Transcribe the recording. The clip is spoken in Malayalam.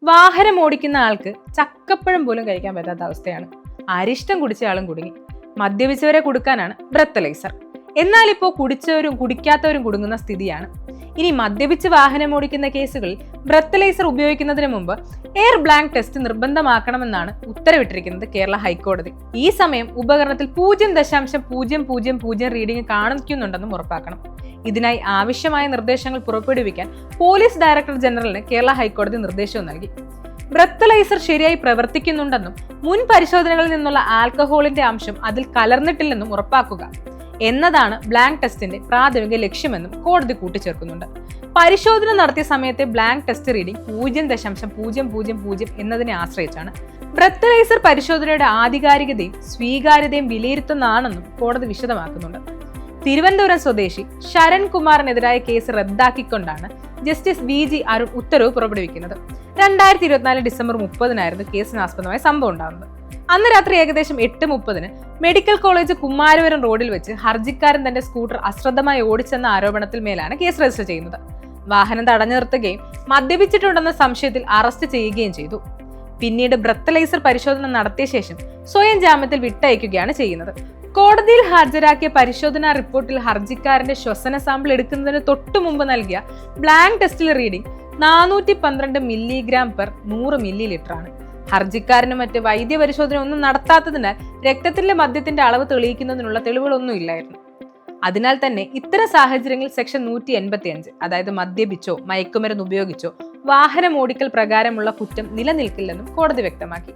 വാഹനം ഓടിക്കുന്ന ആൾക്ക് ചക്കപ്പഴം പോലും കഴിക്കാൻ പറ്റാത്ത അവസ്ഥയാണ്. അരിഷ്ടം കുടിച്ചയാളും കുടുങ്ങി. മദ്യപിച്ചവരെ കൊടുക്കാനാണ് ബ്രെത്തലൈസർ. എന്നാൽ ഇപ്പോൾ കുടിച്ചവരും കുടിക്കാത്തവരും കുടുങ്ങുന്ന സ്ഥിതിയാണ്. ഇനി മദ്യപിച്ച് വാഹനം ഓടിക്കുന്ന കേസുകളിൽ ബ്രെത്തലൈസർ ഉപയോഗിക്കുന്നതിന് മുമ്പ് എയർ ബ്ലാങ്ക് ടെസ്റ്റ് നിർബന്ധമാക്കണമെന്നാണ് ഉത്തരവിട്ടിരിക്കുന്നത് കേരള ഹൈക്കോടതി. ഈ സമയം ഉപകരണത്തിൽ 0.000 റീഡിംഗ് കാണിക്കുന്നുണ്ടെന്നും ഉറപ്പാക്കണം. ഇതിനായി ആവശ്യമായ നിർദ്ദേശങ്ങൾ പുറപ്പെടുവിക്കാൻ പോലീസ് ഡയറക്ടർ ജനറലിന് കേരള ഹൈക്കോടതി നിർദ്ദേശവും നൽകി. ബ്രെത്തലൈസർ ശരിയായി പ്രവർത്തിക്കുന്നുണ്ടെന്നും മുൻ പരിശോധനകളിൽ നിന്നുള്ള ആൽക്കഹോളിന്റെ അംശം അതിൽ കലർന്നിട്ടില്ലെന്നും ഉറപ്പാക്കുക എന്നതാണ് ബ്ലാങ്ക് ടെസ്റ്റിന്റെ പ്രാഥമിക ലക്ഷ്യമെന്നും കോടതി കൂട്ടിച്ചേർക്കുന്നുണ്ട്. പരിശോധന നടത്തിയ സമയത്തെ ബ്ലാങ്ക് ടെസ്റ്റ് റീഡിംഗ് 0.000 എന്നതിനെ ആശ്രയിച്ചാണ്. ബ്രെത്തലൈസർ പരിശോധനയുടെ ആധികാരികതയും സ്വീകാര്യതയും വിലയിരുത്തുന്നതാണെന്നും കോടതി വിശദമാക്കുന്നുണ്ട്. തിരുവനന്തപുരം സ്വദേശി ശരൺ കുമാറിനെതിരായ കേസ് റദ്ദാക്കിക്കൊണ്ടാണ് ജസ്റ്റിസ് VG അരുൺ ഉത്തരവ് പുറപ്പെടുവിക്കുന്നത്. 2024 ഡിസംബർ 30 കേസിനാസ്പദമായ സംഭവം ഉണ്ടാകുന്നത്. അന്ന് രാത്രി ഏകദേശം 8:30 മെഡിക്കൽ കോളേജ് കുമാരപുരം റോഡിൽ വെച്ച് ഹർജിക്കാരൻ തന്റെ സ്കൂട്ടർ അശ്രദ്ധമായി ഓടിച്ചെന്ന ആരോപണത്തിൽ മേലാണ് കേസ് രജിസ്റ്റർ ചെയ്യുന്നത്. വാഹനം തടഞ്ഞു നിർത്തുകയും മദ്യപിച്ചിട്ടുണ്ടെന്ന സംശയത്തിൽ അറസ്റ്റ് ചെയ്യുകയും ചെയ്തു. പിന്നീട് ബ്രെത്തലൈസർ പരിശോധന നടത്തിയ ശേഷം സ്വയം ജാമ്യത്തിൽ വിട്ടയക്കുകയാണ് ചെയ്യുന്നത്. കോടതിയിൽ ഹാജരാക്കിയ പരിശോധനാ റിപ്പോർട്ടിൽ ഹർജിക്കാരന്റെ ശ്വസന സാമ്പിൾ എടുക്കുന്നതിന് തൊട്ടു മുമ്പ് നൽകിയ ബ്ലാങ്ക് ടെസ്റ്റിൽ റീഡിംഗ് 412 mg/100 ml ആണ്. ഹർജിക്കാരന് മറ്റ് വൈദ്യപരിശോധന ഒന്നും നടത്താത്തതിനാൽ രക്തത്തിലെ മദ്യത്തിന്റെ അളവ് തെളിയിക്കുന്നതിനുള്ള തെളിവുകളൊന്നും ഇല്ലായിരുന്നു. അതിനാൽ തന്നെ ഇത്തരം സാഹചര്യങ്ങളിൽ സെക്ഷൻ 185, അതായത് മദ്യപിച്ചോ മയക്കുമരുന്ന് ഉപയോഗിച്ചോ വാഹനം ഓടിക്കൽ പ്രകാരമുള്ള കുറ്റം നിലനിൽക്കില്ലെന്നും കോടതി വ്യക്തമാക്കി.